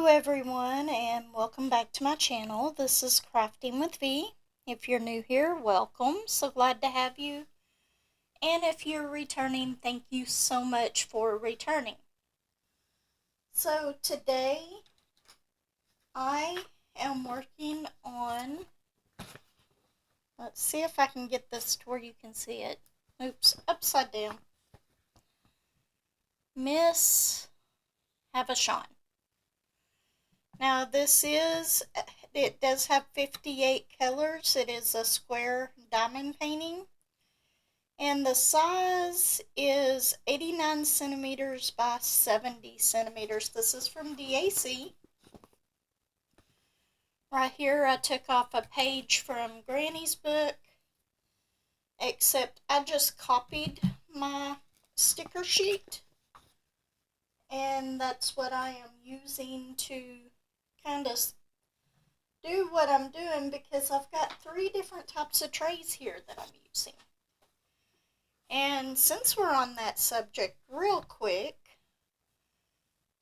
Hello everyone and welcome back to my channel. This is Crafting with V. If you're new here, welcome. So glad to have you. And if you're returning, thank you so much for returning. So today I am working on, let's see if I can get this to where you can see it. Oops, upside down. Miss Havishon. Now it does have 58 colors. It is a square diamond painting. And the size is 89 centimeters by 70 centimeters. This is from DAC. Right here I took off a page from Granny's book, except I just copied my sticker sheet. And that's what I am using to kind of do what I'm doing, because I've got 3 different types of trays here that I'm using. And since we're on that subject real quick,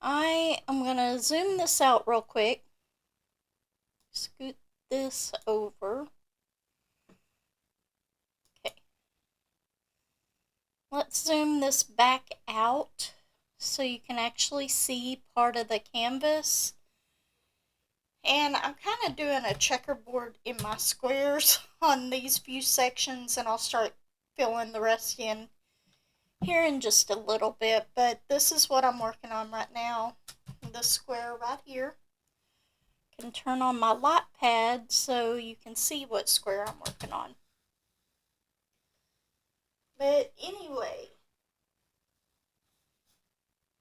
I am going to zoom this out real quick. Scoot this over. Okay. Let's zoom this back out so you can actually see part of the canvas. And I'm kind of doing a checkerboard in my squares on these few sections, and I'll start filling the rest in here in just a little bit. But this is what I'm working on right now. The square right here. I can turn on my light pad so you can see what square I'm working on. But anyway,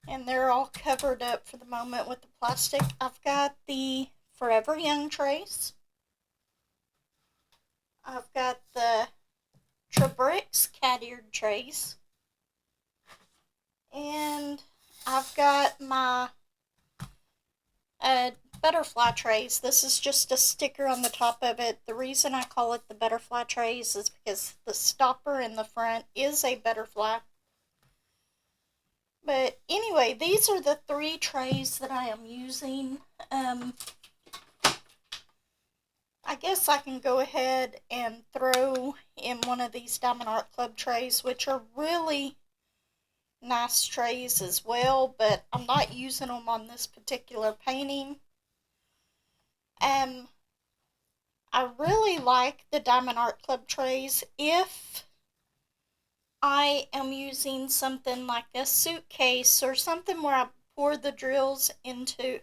and they're all covered up for the moment with the plastic. I've got the Forever Young trays. I've got the Trebrix cat-eared trays. And I've got my butterfly trays. This is just a sticker on the top of it. The reason I call it the butterfly trays is because the stopper in the front is a butterfly. But anyway, these are the 3 trays that I am using. I guess I can go ahead and throw in one of these Diamond Art Club trays, which are really nice trays as well, but I'm not using them on this particular painting. I really like the Diamond Art Club trays if I am using something like a suitcase or something where I pour the drills into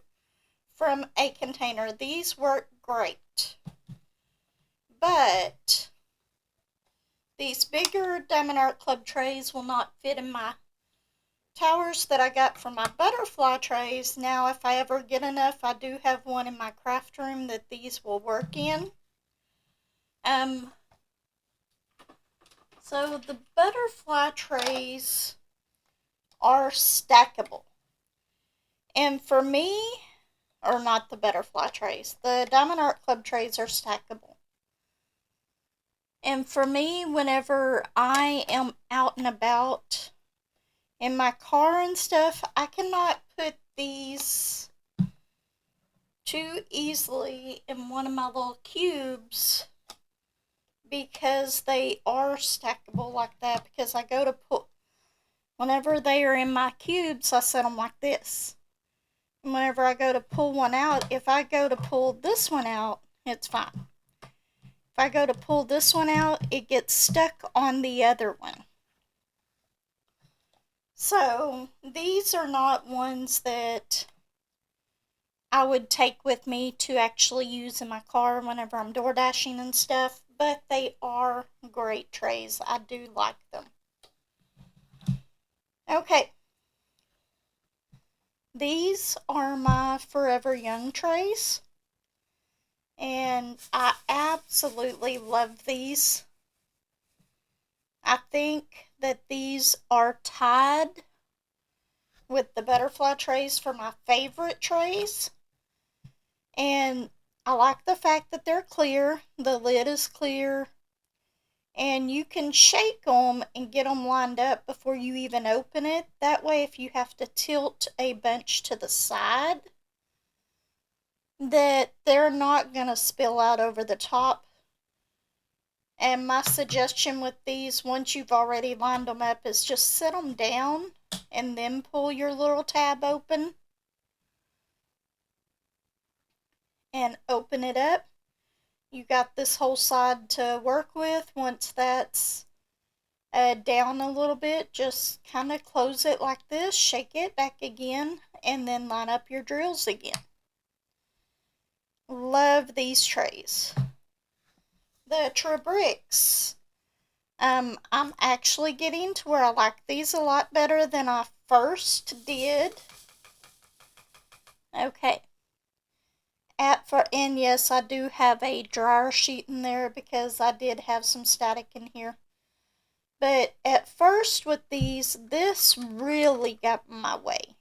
from a container. These work great. But these bigger Diamond Art Club trays will not fit in my towers that I got from my butterfly trays. Now, if I ever get enough, I do have one in my craft room that these will work in. So the butterfly trays are stackable. And for me, or not the butterfly trays, the Diamond Art Club trays are stackable. And for me, whenever I am out and about in my car and stuff, I cannot put these too easily in one of my little cubes because they are stackable like that. Because I go to pull, whenever they are in my cubes, I set them like this. And whenever I go to pull one out, if I go to pull this one out, it's fine. If I go to pull this one out, it gets stuck on the other one. So these are not ones that I would take with me to actually use in my car whenever I'm door dashing and stuff, but they are great trays. I do like them. Okay. These are my Forever Young trays. And I absolutely love these. I think that these are tied with the butterfly trays for my favorite trays. And I like the fact that they're clear. The lid is clear. And you can shake them and get them lined up before you even open it. That way, if you have to tilt a bunch to the side, that they're not going to spill out over the top. And my suggestion with these, once you've already lined them up, is just set them down and then pull your little tab open and open it up. You got this whole side to work with. Once that's down a little bit, just kind of close it like this, shake it back again, and then line up your drills again. Love these trays. The Trabricks. I'm actually getting to where I like these a lot better than I first did. Okay. And yes, I do have a dryer sheet in there because I did have some static in here. But at first with these, this really got in my way.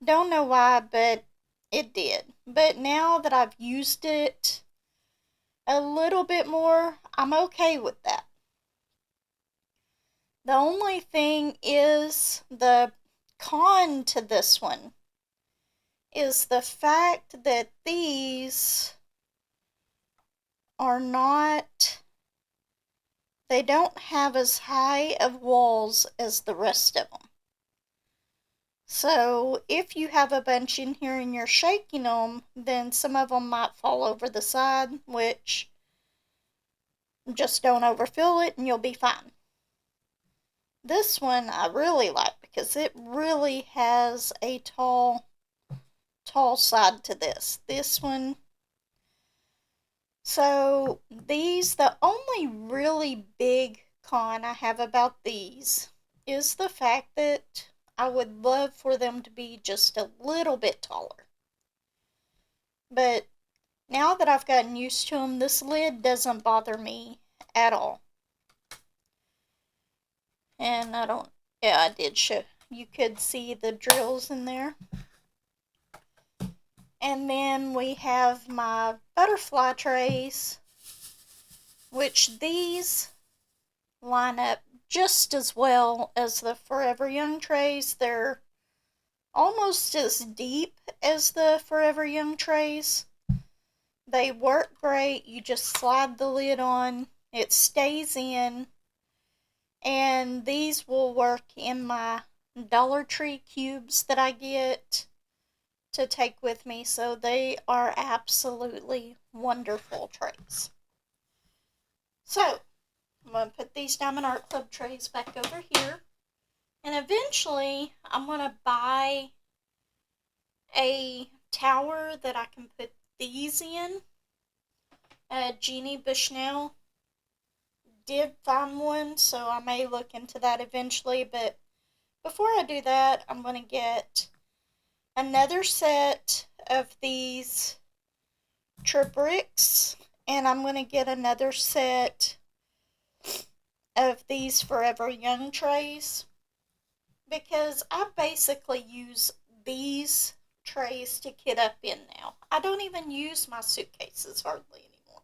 Don't know why, but it did. But now that I've used it a little bit more, I'm okay with that. The only thing is, the con to this one is the fact that these are not, they don't have as high of walls as the rest of them. So if you have a bunch in here and you're shaking them, then some of them might fall over the side, which just don't overfill it and you'll be fine. This one I really like because it really has a tall side to this. This one. So these, the only really big con I have about these is the fact that I would love for them to be just a little bit taller. But now that I've gotten used to them, this lid doesn't bother me at all. And I did show, you could see the drills in there. And then we have my butterfly trays, which these line up just as well as the Forever Young trays. They're almost as deep as the Forever Young trays. They work great. You just slide the lid on, it stays in, and these will work in my Dollar Tree cubes that I get to take with me, so they are absolutely wonderful trays. So I'm going to put these Diamond Art Club trays back over here, and eventually I'm going to buy a tower that I can put these in. Jeannie Bushnell did find one, so I may look into that eventually, but before I do that, I'm going to get another set of these Trabricks, and I'm going to get another set of these Forever Young trays, because I basically use these trays to kit up in now. I don't even use my suitcases hardly anymore.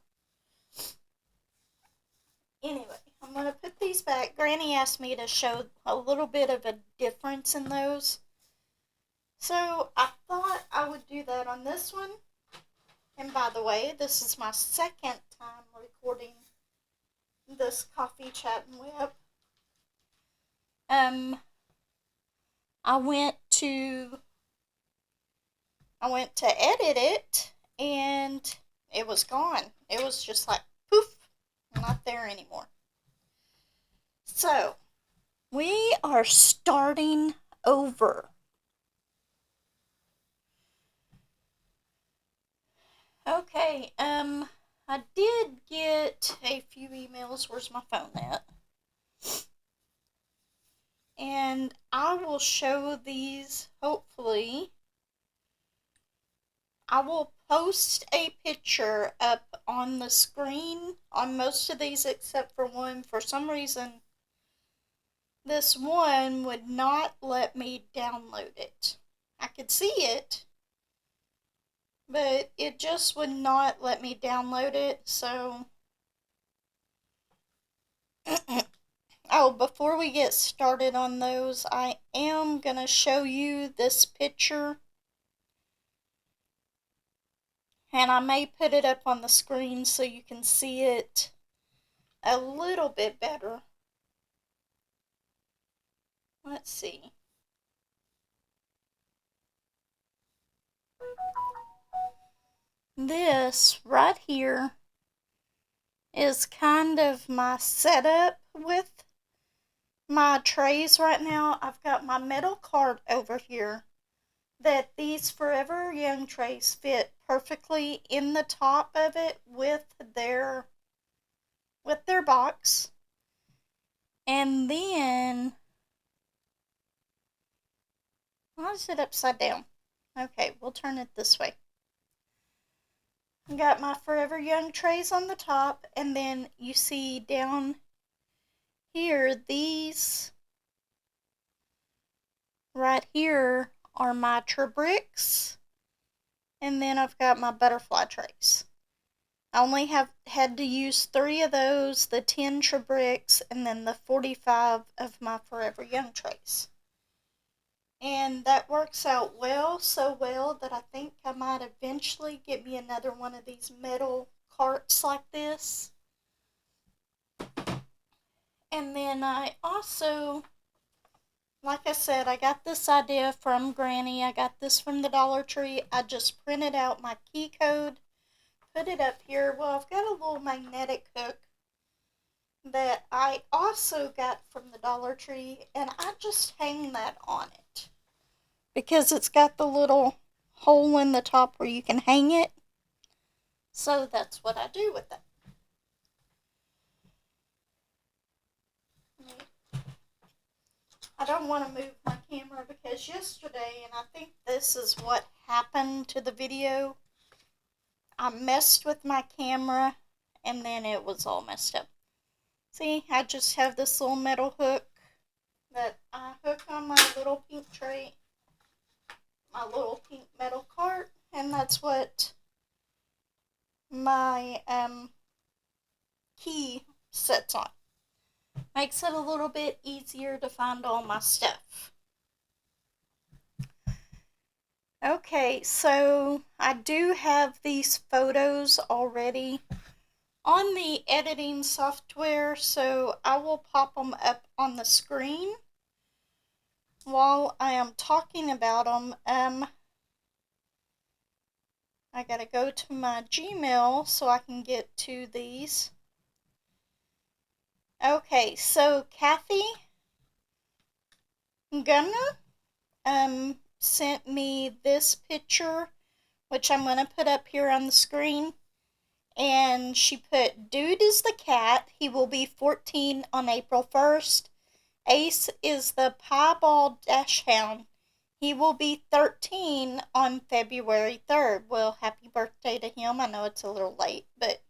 Anyway, I'm going to put these back. Granny asked me to show a little bit of a difference in those, so I thought I would do that on this one. And by the way, this is my second time recording this coffee chat and WIP. I went to edit it and it was gone. It was just like poof, not there anymore. So we are starting over. Okay, I did get a few emails. Where's my phone at? And I will show these, hopefully. I will post a picture up on the screen on most of these except for one. For some reason, this one would not let me download it. I could see it, but it just would not let me download it, so... Oh, before we get started on those, I am going to show you this picture. And I may put it up on the screen so you can see it a little bit better. Let's see. This right here is kind of my setup with my trays right now. I've got my metal cart over here that these Forever Young trays fit perfectly in the top of it with their box. And then, why is it upside down? Okay, we'll turn it this way. I got my Forever Young trays on the top, and then you see down here, these right here are my Trabricks, and then I've got my butterfly trays. I only have had to use 3 of those, the 10 Trabricks, and then the 45 of my Forever Young trays. And that works out well, so well that I think I might eventually get me another one of these metal carts like this. And then I also, like I said, I got this idea from Granny. I got this from the Dollar Tree. I just printed out my key code, put it up here. Well, I've got a little magnetic hook that I also got from the Dollar Tree, and I just hang that on it because it's got the little hole in the top where you can hang it. So that's what I do with it. I don't want to move my camera because yesterday, and I think this is what happened to the video, I messed with my camera and then it was all messed up. See, I just have this little metal hook that I hook on my little pink tray, my little pink metal cart, and that's what my key sits on. Makes it a little bit easier to find all my stuff. Okay, so I do have these photos already on the editing software, so I will pop them up on the screen while I am talking about them. I gotta go to my Gmail so I can get to these. Okay, so Kathy Gunner sent me this picture, which I'm gonna put up here on the screen. And she put, Dude is the cat. He will be 14 on April 1st. Ace is the piebald dachshund. He will be 13 on February 3rd. Well, happy birthday to him. I know it's a little late, but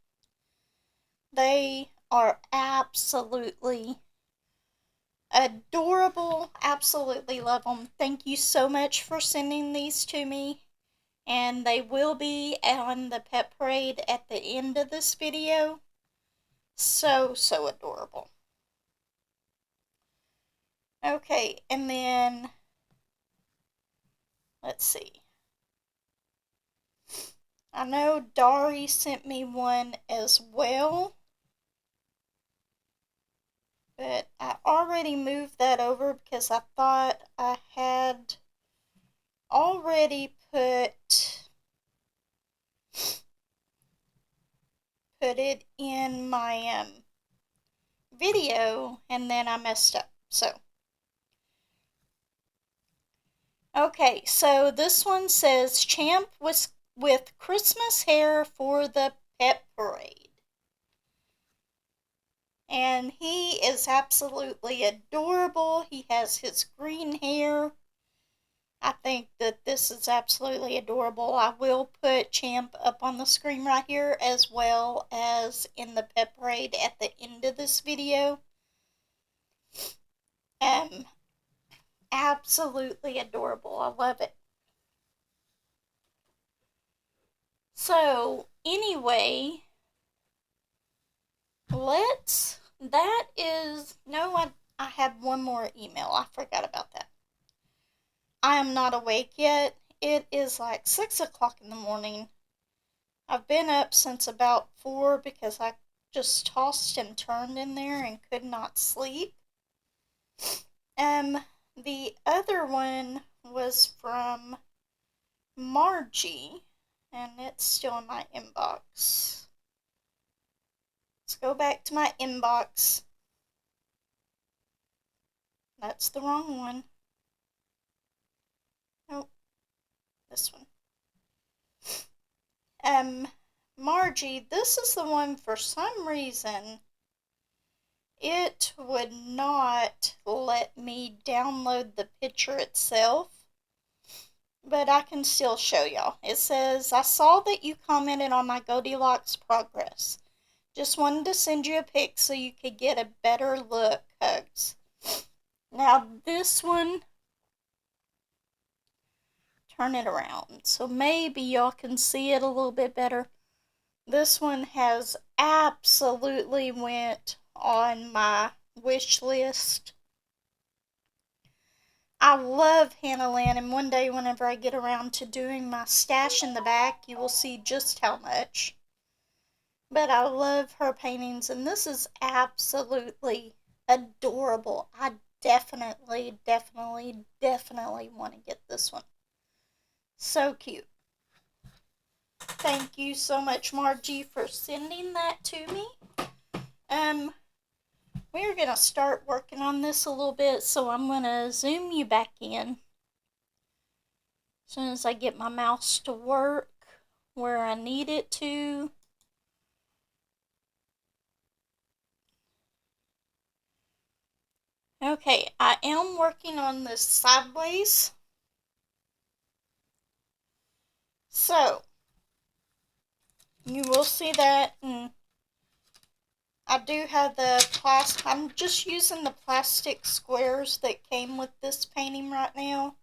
they are absolutely adorable. Absolutely love them. Thank you so much for sending these to me. And they will be on the pet parade at the end of this video. So adorable. Okay, and then, let's see. I know Dari sent me one as well, but I already moved that over because I thought I had already put it in my video, and then I messed up. So, okay, so this one says Champ with Christmas hair for the pet parade. And he is absolutely adorable. He has his green hair. I think that this is absolutely adorable. I will put Champ up on the screen right here as well as in the pet parade at the end of this video. Absolutely adorable. I love it. So, anyway, I had one more email. I forgot about that. I am not awake yet. It is like 6 o'clock in the morning. I've been up since about 4 because I just tossed and turned in there and could not sleep. The other one was from Margie, and it's still in my inbox. Let's go back to my inbox. That's the wrong one. Nope, this one. Margie, this is the one for some reason it would not let me download the picture itself, but I can still show y'all. It says, I saw that you commented on my Goldilocks progress. Just wanted to send you a pic so you could get a better look. Hugs. Now this one, turn it around so maybe y'all can see it a little bit better. This one has absolutely went on my wish list. I love Hannah Lynn, and one day whenever I get around to doing my stash in the back, you will see just how much. But I love her paintings, and this is absolutely adorable. I definitely want to get this one. So cute. Thank you so much, Margie, for sending that to me. We're going to start working on this a little bit, so I'm going to zoom you back in. As soon as I get my mouse to work where I need it to. Okay, I am working on this sideways. So, you will see that, and I do have the plastic. I'm just using the plastic squares that came with this painting right now.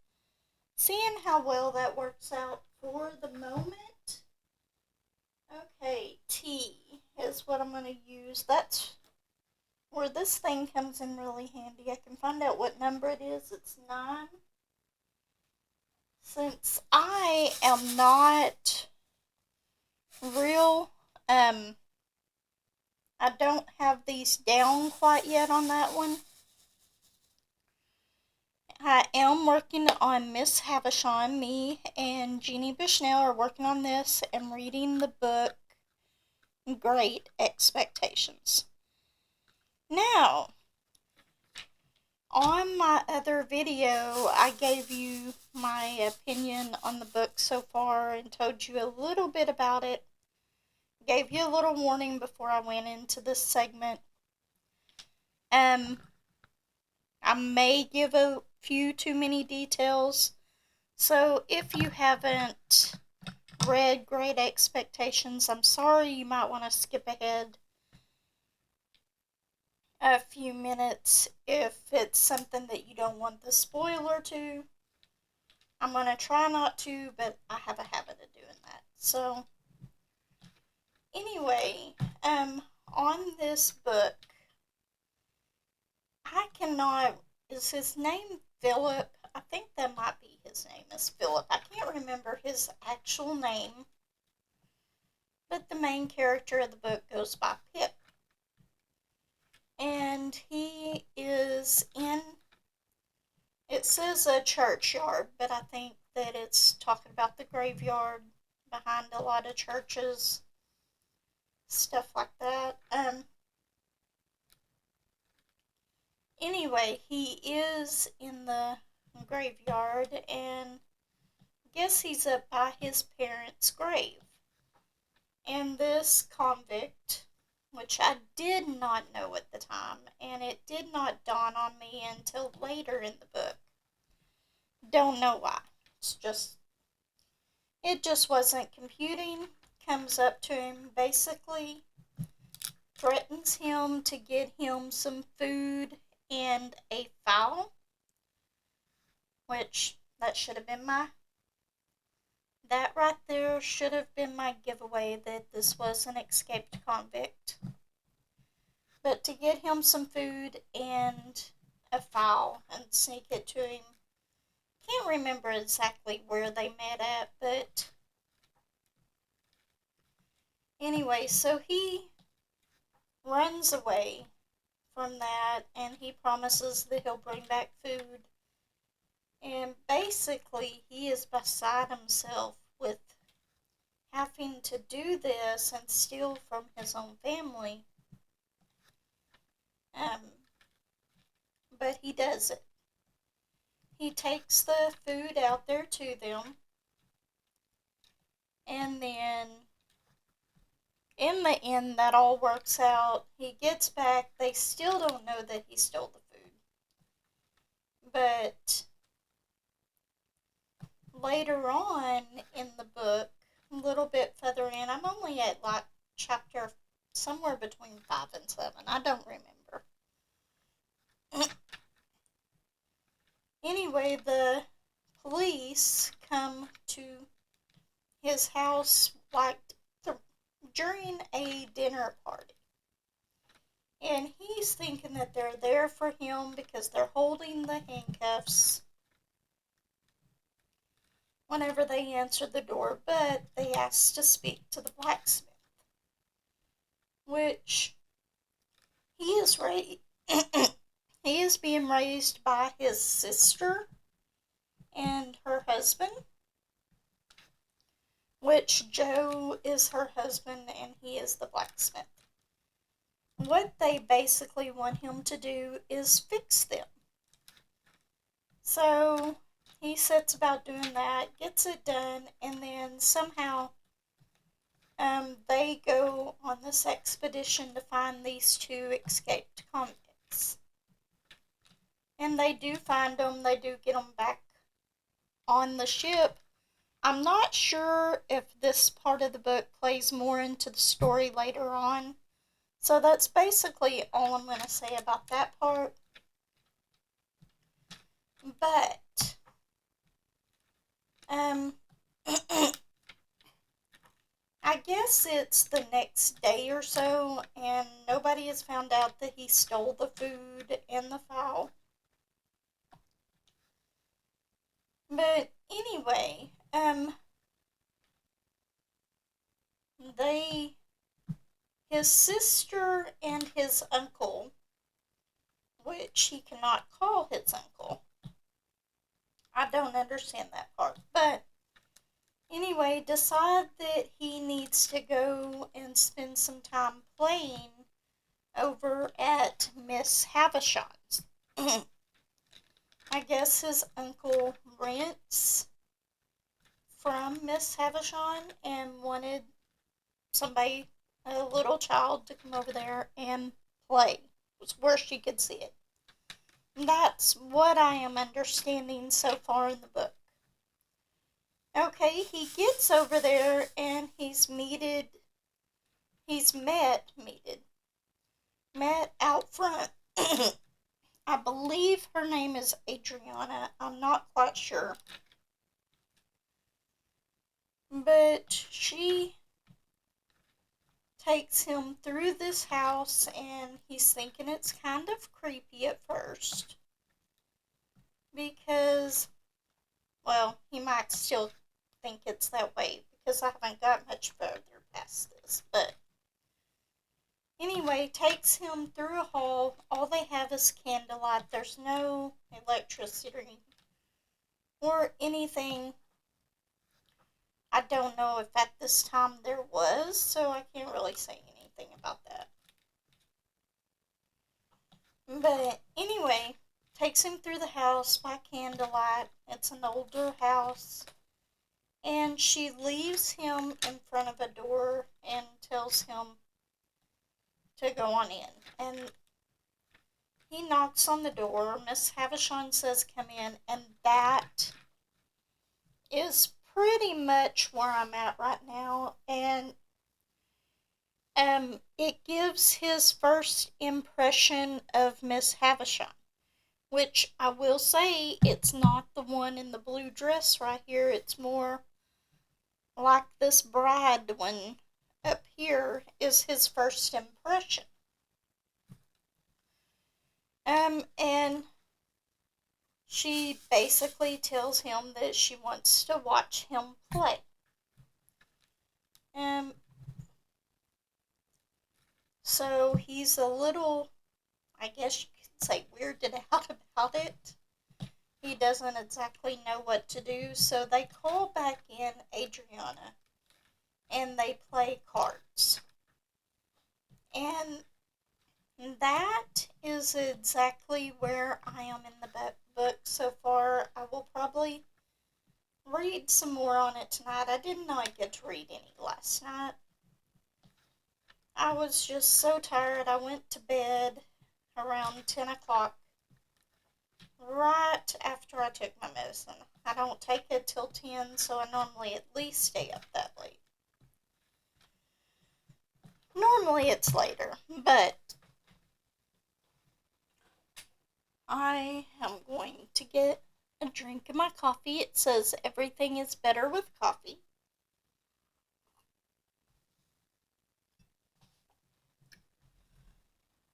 Seeing how well that works out for the moment. Okay, T is what I'm going to use. That's where this thing comes in really handy. I can find out what number it is. It's 9. Since I am not real, I don't have these down quite yet on that one. I am working on Miss Havishon. Me and Jeannie Bushnell are working on this and reading the book Great Expectations. Now, on my other video, I gave you my opinion on the book so far and told you a little bit about it. Gave you a little warning before I went into this segment. I may give a few too many details, so if you haven't read Great Expectations, I'm sorry, you might want to skip ahead a few minutes if it's something that you don't want the spoiler to. I'm going to try not to, but I have a habit of doing that. So, anyway, on this book, I cannot, is his name Philip? I think that might be his name is Philip. I can't remember his actual name, but the main character of the book goes by Pip. And he is in, it says a churchyard, but I think that it's talking about the graveyard behind a lot of churches, stuff like that. Anyway, he is in the graveyard, and I guess he's up by his parents' grave. And this convict, which I did not know at the time, and it did not dawn on me until later in the book. Don't know why. It just wasn't computing. Comes up to him, basically threatens him to get him some food and a file, which that right there should have been my giveaway that this was an escaped convict. But to get him some food and a file and sneak it to him. Can't remember exactly where they met at, but anyway, so he runs away from that and he promises that he'll bring back food. And basically, he is beside himself with having to do this and steal from his own family. Um, but he does it. He takes the food out there to them, and then in the end, that all works out. He gets back. They still don't know that he stole the food. But later on in the book, a little bit further in, I'm only at like chapter somewhere between 5 and 7. I don't remember. Anyway, the police come to his house like during a dinner party. And he's thinking that they're there for him because they're holding the handcuffs whenever they answer the door, but they ask to speak to the blacksmith, which he is he is being raised by his sister and her husband, which Joe is her husband and he is the blacksmith. What they basically want him to do is fix them. So he sets about doing that, gets it done, and then somehow they go on this expedition to find these two escaped convicts. And they do find them, they do get them back on the ship. I'm not sure if this part of the book plays more into the story later on. So that's basically all I'm going to say about that part. But, I guess it's the next day or so, and nobody has found out that he stole the food in the file. But anyway, his sister and his uncle, which he cannot call his uncle. I don't understand that part, but anyway, decide that he needs to go and spend some time playing over at Miss Havishon's. I guess his uncle rents from Miss Havishon and wanted somebody, a little child, to come over there and play. It was where she could see it. That's what I am understanding so far in the book. Okay, he gets over there and met out front. I believe her name is Adriana. I'm not quite sure. But she takes him through this house and he's thinking it's kind of creepy at first. Because, well, he might still think it's that way because I haven't got much further past this. But anyway, takes him through a hall. All they have is candlelight. There's no electricity or anything. I don't know if at this time there was, so I can't really say anything about that. But anyway, takes him through the house by candlelight. It's an older house. And she leaves him in front of a door and tells him to go on in. And he knocks on the door. Miss Havishon says, "Come in." And that is pretty much where I'm at right now. And it gives his first impression of Miss Havishon, which I will say it's not the one in the blue dress right here. It's more like this bride one up here is his first impression. And she basically tells him that she wants to watch him play. he's a little, I guess you could say, weirded out about it. He doesn't exactly know what to do, so they call back in Adriana and they play cards. And that is exactly where I am in the book so far. I will probably read some more on it tonight. I didn't know I'd get to read any last night. I was just so tired. I went to bed around 10 o'clock, right after I took my medicine. I don't take it till 10, so I normally at least stay up that late. Normally it's later, but I am going to get a drink of my coffee. It says everything is better with coffee.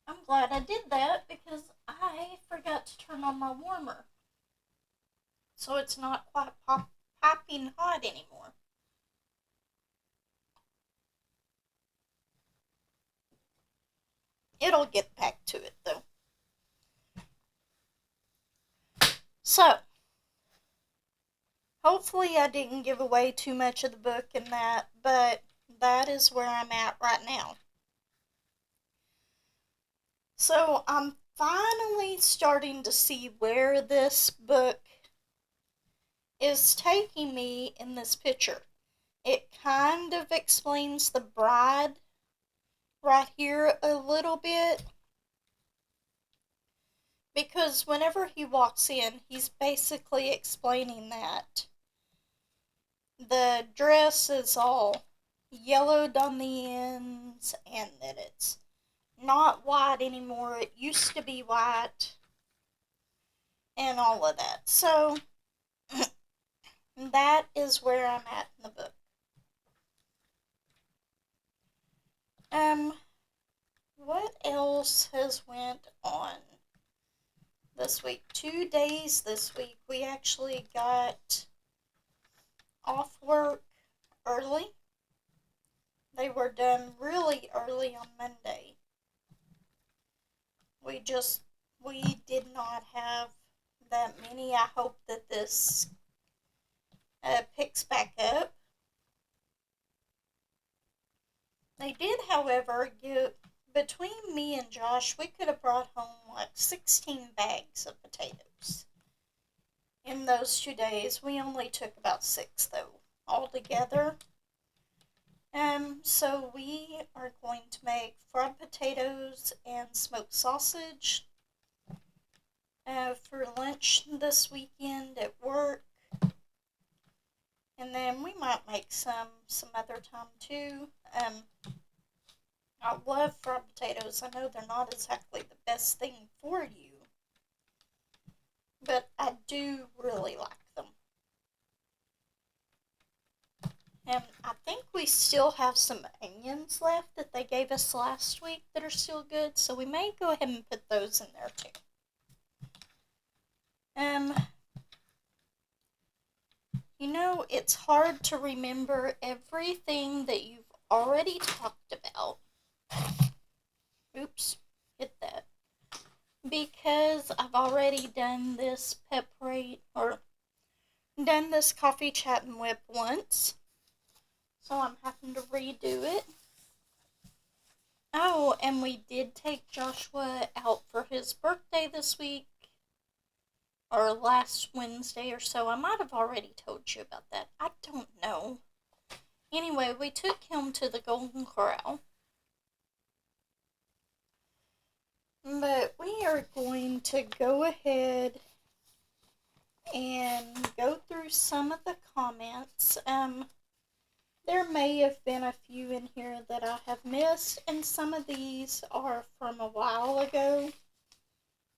I'm glad I did that because I forgot to turn on my warmer. So it's not quite piping hot anymore. It'll get back to it though. So, hopefully I didn't give away too much of the book in that, but that is where I'm at right now. So, I'm finally starting to see where this book is taking me in this picture. It kind of explains the bride right here a little bit, because whenever he walks in, he's basically explaining that the dress is all yellowed on the ends and that it's not white anymore. It used to be white and all of that. So that is where I'm at in the book. What else has went on this week? 2 days this week. We actually got off work early. They were done really early on Monday. We did not have that many. I hope that this picks back up. They did, however, give, between me and Josh, we could have brought home like 16 bags of potatoes. In those 2 days, we only took about 6 though, altogether. So we are going to make fried potatoes and smoked sausage for lunch this weekend at work. And then we might make some other time too. I love fried potatoes. I know they're not exactly the best thing for you, but I do really like them. And I think we still have some onions left that they gave us last week that are still good, so we may go ahead and put those in there too. You know, it's hard to remember everything that you've already talked about. Oops, hit that. Because I've already done this pep rate, or done this coffee chat and WIP once. So I'm having to redo it. Oh, and we did take Joshua out for his birthday this week, or last Wednesday or so. I might have already told you about that. I don't know. Anyway, we took him to the Golden Corral. But we are going to go ahead and go through some of the comments. There may have been a few in here that I have missed, and some of these are from a while ago.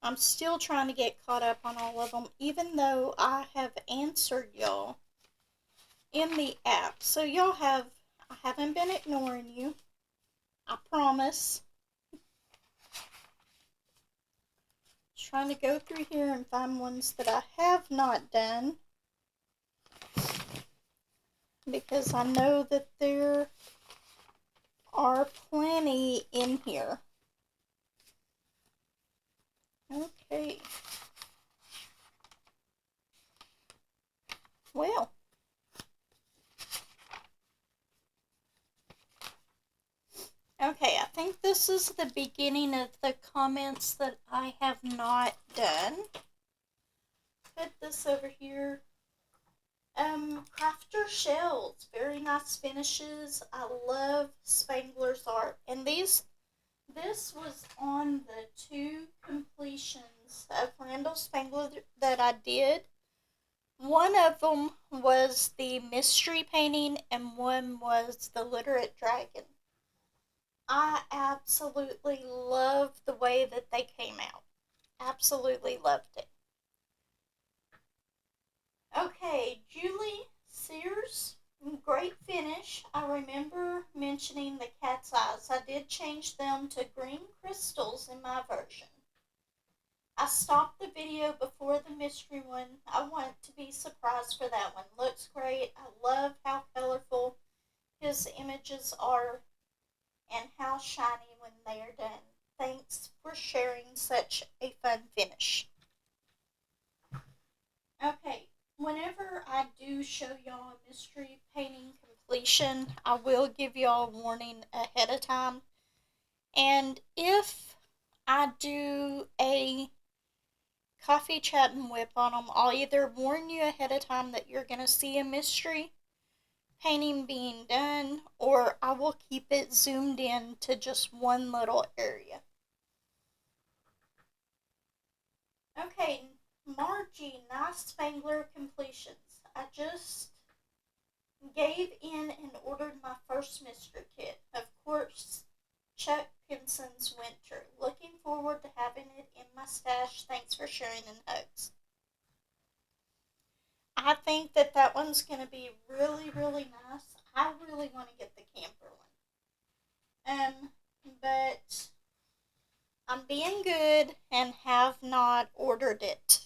I'm still trying to get caught up on all of them, even though I have answered y'all in the app. So I haven't been ignoring you. I promise. Just trying to go through here and find ones that I have not done, because I know that there are plenty in here. Okay. Well, okay, I think this is the beginning of the comments that I have not done. Put this over here. Crafter shells, very nice finishes. I love Spangler's art, and this was on the two completions of Randall Spangler that I did. One of them was the mystery painting, and one was the literate dragon. I absolutely love the way that they came out. Absolutely loved it. Okay, Julie Sears, great finish. I remember mentioning the cat's eyes. I did change them to green crystals in my version. I stopped the video before the mystery one. I want to be surprised for that one. Looks great. I love how colorful his images are and how shiny when they are done. Thanks for sharing such a fun finish. Okay, whenever I do show y'all a mystery painting completion, I will give y'all a warning ahead of time. And if I do a coffee chat and WIP on them, I'll either warn you ahead of time that you're going to see a mystery painting being done, or I will keep it zoomed in to just one little area. Okay, Margie, nice Spangler completions. I just gave in and ordered my first mystery kit. Of course, Chuck Pinson's Winter. Looking forward to having it in my stash. Thanks for sharing and hugs. I think that one's going to be really, really nice. I really want to get the camper one. But I'm being good and have not ordered it.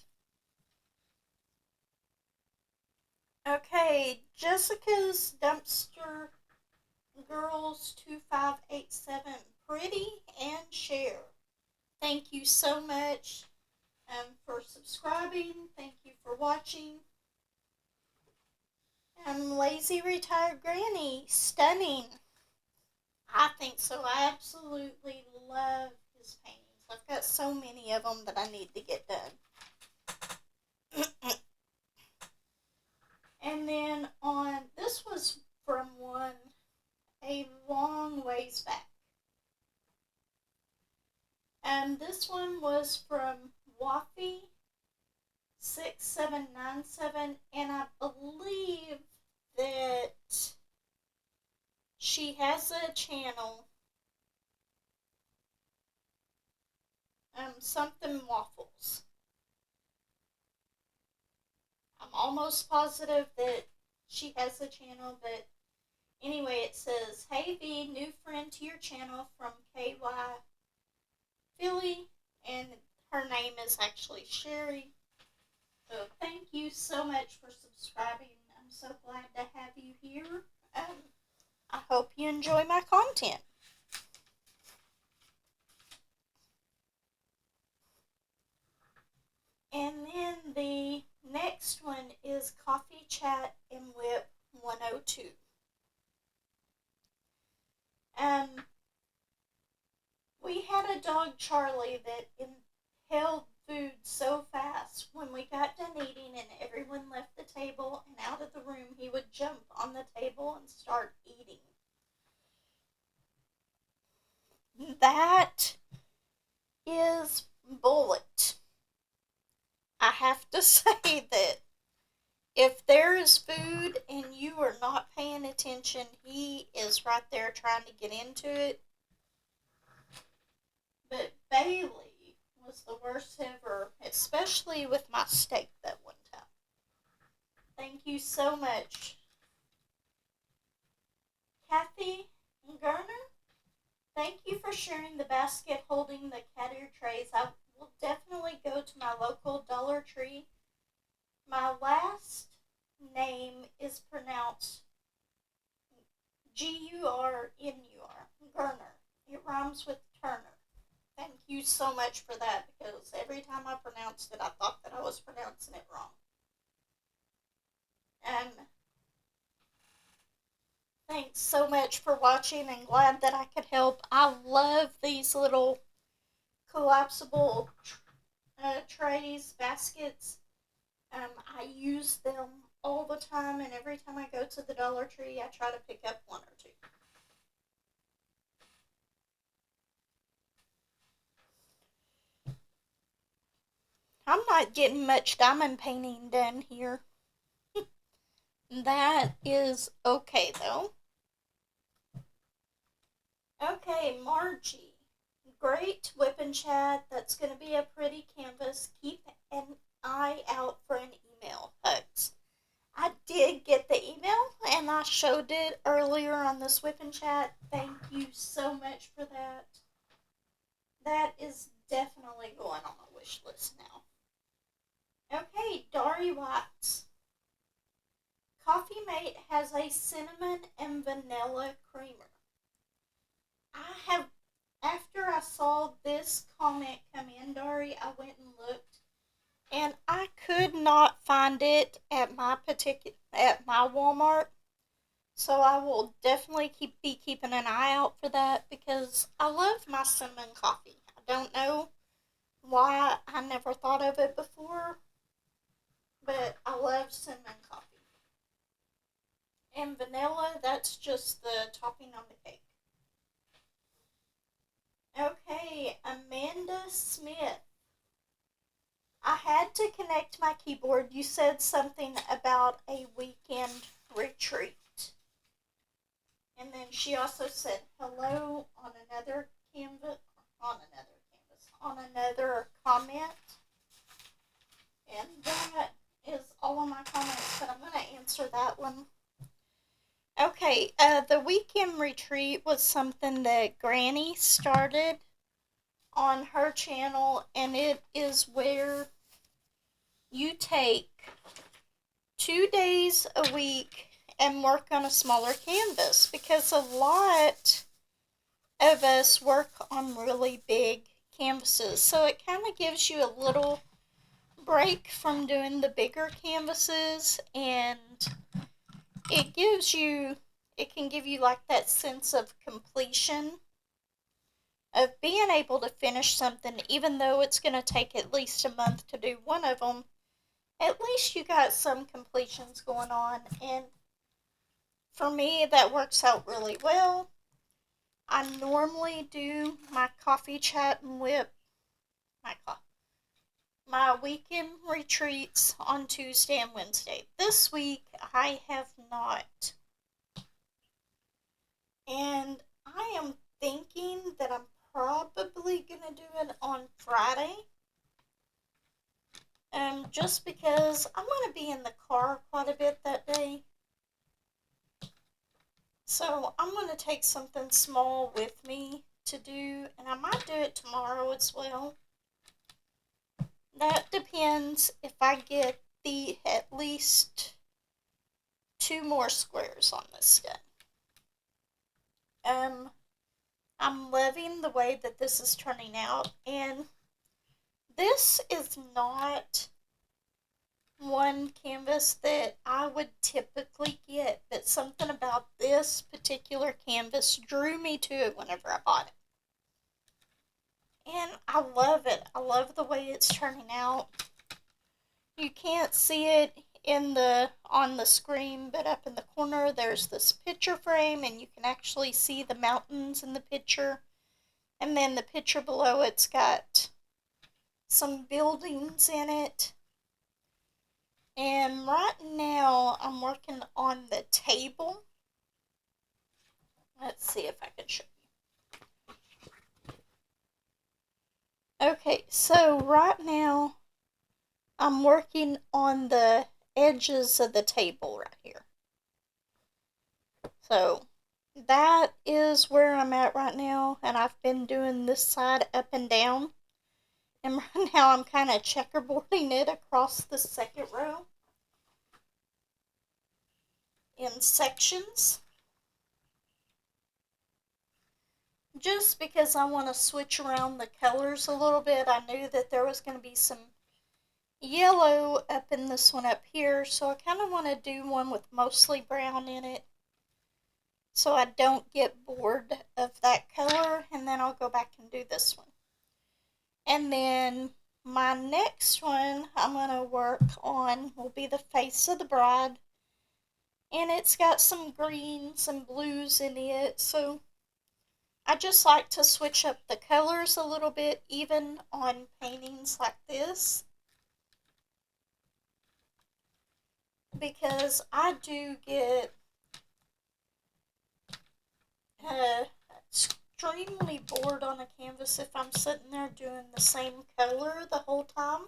Okay, Jessica's Dumpster Girls 2587, Pretty and Share. Thank you so much for subscribing. Thank you for watching. Lazy Retired Granny, stunning. I think so. I absolutely love his paintings. I've got so many of them that I need to get done. And then this was from one a long ways back. And this one was from Waffy 6797, and I believe that she has a channel, something waffles. I'm almost positive that she has a channel, but anyway, it says, "Hey V, new friend to your channel from KY Philly," and her name is actually Sherry. So thank you so much for subscribing. I'm so glad to have you here. I hope you enjoy my content. And then the next one is Coffee Chat and WIP 102. We had a dog, Charlie, that inhaled food so fast. When we got done eating and everyone left the table and out of the room, he would jump on the table and start eating. That is Bullet. I have to say that if there is food and you are not paying attention, he is right there trying to get into it. But Bailey was the worst ever, especially with my steak that one time. Thank you so much. Kathy Garner, thank you for sharing the basket holding the cat ear trays. I will definitely go to my local Dollar Tree. My last name is pronounced Gurnur, Garner. It rhymes with Turner. Thank you so much for that, because every time I pronounced it, I thought that I was pronouncing it wrong. And thanks so much for watching, and glad that I could help. I love these little collapsible trays, baskets. I use them all the time, and every time I go to the Dollar Tree, I try to pick up one or two. I'm not getting much diamond painting done here. That is okay, though. Okay, Margie. Great whip and chat. That's going to be a pretty canvas. Keep an eye out for an email. Hugs. I did get the email, and I showed it earlier on this whip and chat. Thank you so much for that. That is definitely going on my wish list now. Okay, Dari Watts. Coffee Mate has a cinnamon and vanilla creamer. I have, after I saw this comment come in, Dari, I went and looked, and I could not find it at my Walmart. So I will definitely be keeping an eye out for that, because I love my cinnamon coffee. I don't know why I never thought of it before, but I love cinnamon coffee. And vanilla, that's just the topping on the cake. Okay, Amanda Smith. I had to connect my keyboard. You said something about a weekend retreat. And then she also said hello on another comment. And that is all of my comments, but I'm going to answer that one. Okay, the weekend retreat was something that Granny started on her channel, and it is where you take 2 days a week and work on a smaller canvas, because a lot of us work on really big canvases, so it kind of gives you a little break from doing the bigger canvases, and it can give you like that sense of completion of being able to finish something, even though it's going to take at least a month to do one of them. At least you got some completions going on, and for me, that works out really well. I normally do my coffee chat and whip, my weekend retreats on Tuesday and Wednesday. This week, I have not. And I am thinking that I'm probably going to do it on Friday. Just because I'm going to be in the car quite a bit that day. So I'm going to take something small with me to do, and I might do it tomorrow as well. That depends if I get at least 2 more squares on this done. I'm loving the way that this is turning out, and this is not one canvas that I would typically get, but something about this particular canvas drew me to it whenever I bought it. And I love it. I love the way it's turning out. You can't see it on the screen, but up in the corner there's this picture frame, and you can actually see the mountains in the picture. And then the picture below it's got some buildings in it. And right now I'm working on the table. Let's see if I can show you. Okay, so right now I'm working on the edges of the table right here. So that is where I'm at right now, and I've been doing this side up and down. And right now I'm kind of checkerboarding it across the second row in sections. just because I want to switch around the colors a little bit. I knew that there was going to be some yellow up in this one up here, so I kind of want to do one with mostly brown in it so I don't get bored of that color, and then I'll go back and do this one. And then my next one I'm going to work on will be the face of the bride, and it's got some greens and blues in it, so I just like to switch up the colors a little bit, even on paintings like this, because I do get extremely bored on a canvas if I'm sitting there doing the same color the whole time.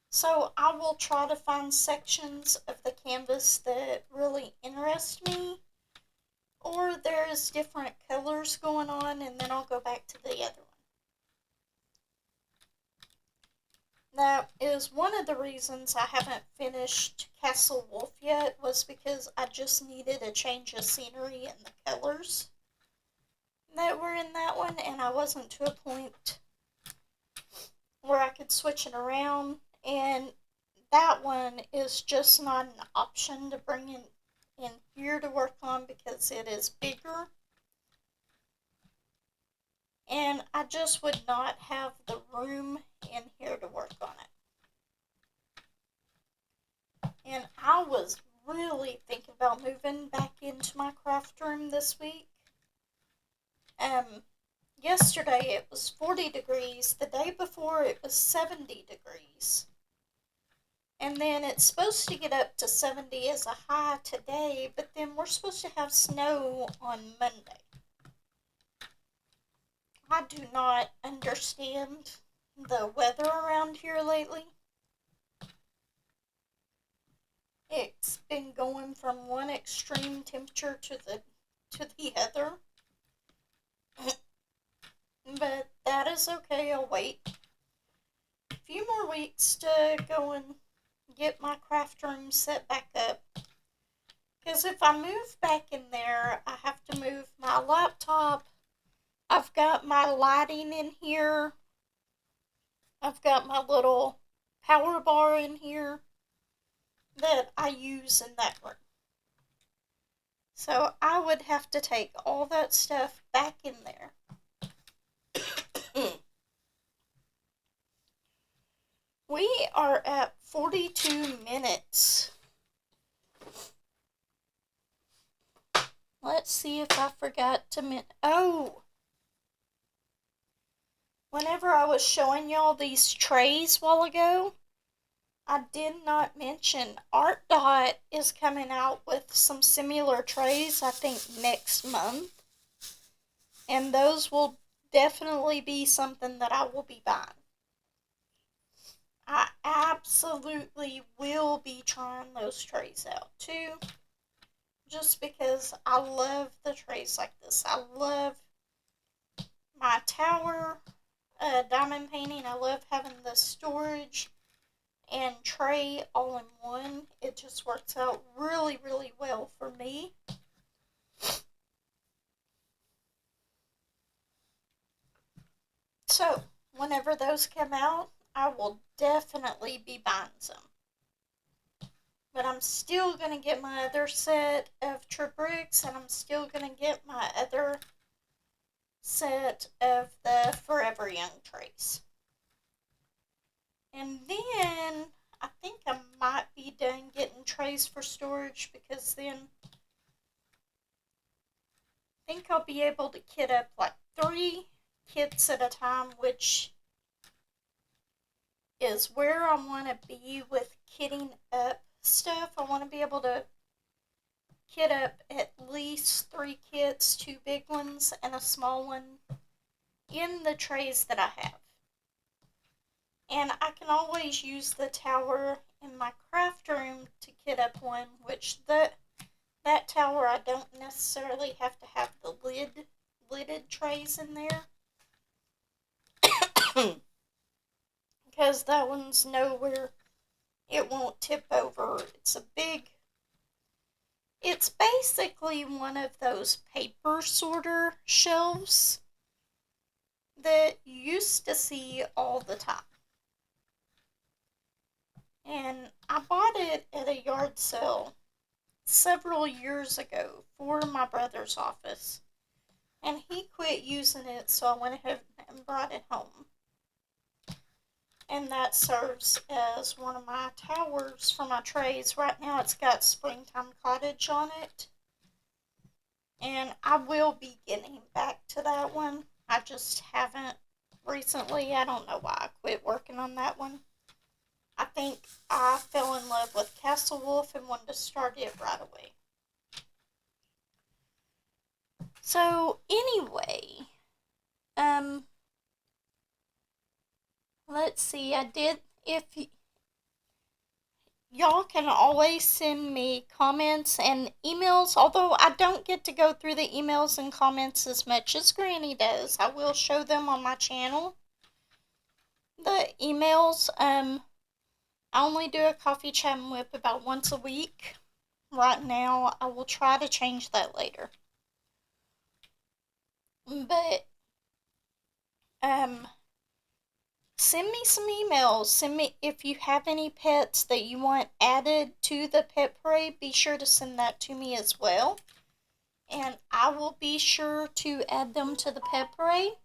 So I will try to find sections of the canvas that really interest me, or there's different colors going on, and then I'll go back to the other one. That is one of the reasons I haven't finished Castle Wolf yet, was because I just needed a change of scenery and the colors that were in that one, and I wasn't to a point where I could switch it around, and that one is just not an option to bring in here to work on because it is bigger, and I just would not have the room in here to work on it. And I was really thinking about moving back into my craft room this week. Yesterday it was 40 degrees, the day before it was 70 degrees. And then it's supposed to get up to 70 as a high today, but then we're supposed to have snow on Monday. I do not understand the weather around here lately. It's been going from one extreme temperature to the other. But that is okay, I'll wait a few more weeks to go and get my craft room set back up. Because if I move back in there, I have to move my laptop. I've got my lighting in here. I've got my little power bar in here that I use in that room. So I would have to take all that stuff back in there. We are at 42 minutes. Let's see if I forgot to whenever I was showing y'all these trays a while ago, I did not mention Art Dot is coming out with some similar trays, I think next month. And those will definitely be something that I will be buying. I absolutely will be trying those trays out too. Just because I love the trays like this. I love my tower diamond painting. I love having the storage and tray all in one. It just works out really, really well for me. So, whenever those come out, I will definitely be buying some. But I'm still going to get my other set of Tribricks, and I'm still going to get my other set of the Forever Young trays. And then I think I might be done getting trays for storage, because then I think I'll be able to kit up like 3 kits at a time, which is where I want to be with kitting up stuff. I want to be able to kit up at least 3 kits, 2 big ones and a small one, in the trays that I have. And I can always use the tower in my craft room to kit up one, which that tower I don't necessarily have to have the lidded trays in there. Because that one's nowhere, it won't tip over. It's a big It's basically one of those paper sorter shelves that you used to see all the time. And I bought it at a yard sale several years ago for my brother's office. And he quit using it, so I went ahead and brought it home. And that serves as one of my towers for my trays. Right now it's got Springtime Cottage on it. And I will be getting back to that one. I just haven't recently. I don't know why I quit working on that one. I think I fell in love with Castle Wolf and wanted to start it right away. So anyway, let's see. If y'all can always send me comments and emails, although I don't get to go through the emails and comments as much as Granny does. I will show them on my channel. The emails, I only do a coffee chat and WIP about once a week. Right now, I will try to change that later. But, send me some emails. Send me, if you have any pets that you want added to the pet parade, be sure to send that to me as well. And I will be sure to add them to the pet parade.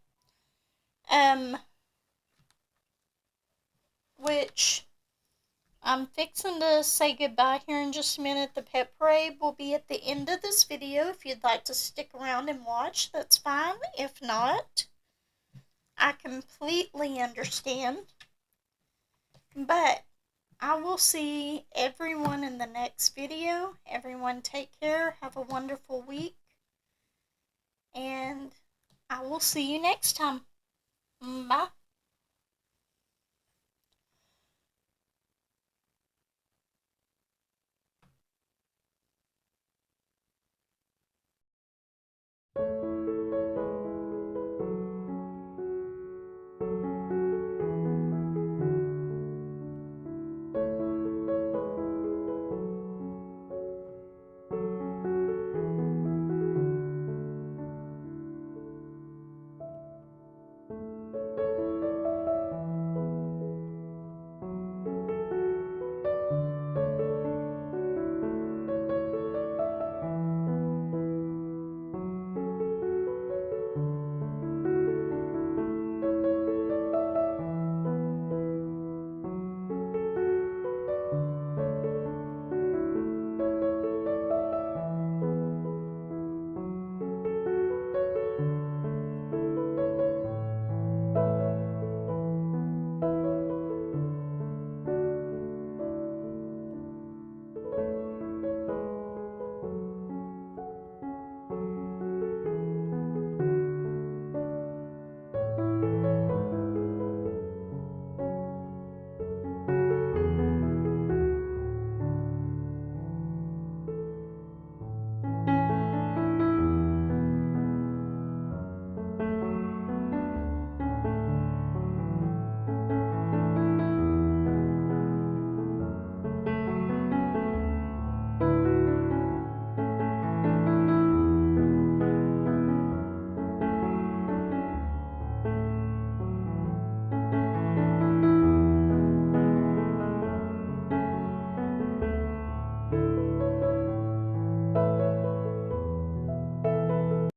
Which I'm fixing to say goodbye here in just a minute. The pet parade will be at the end of this video. If you'd like to stick around and watch, that's fine. If not, I completely understand. But I will see everyone in the next video. Everyone take care. Have a wonderful week. And I will see you next time. Bye.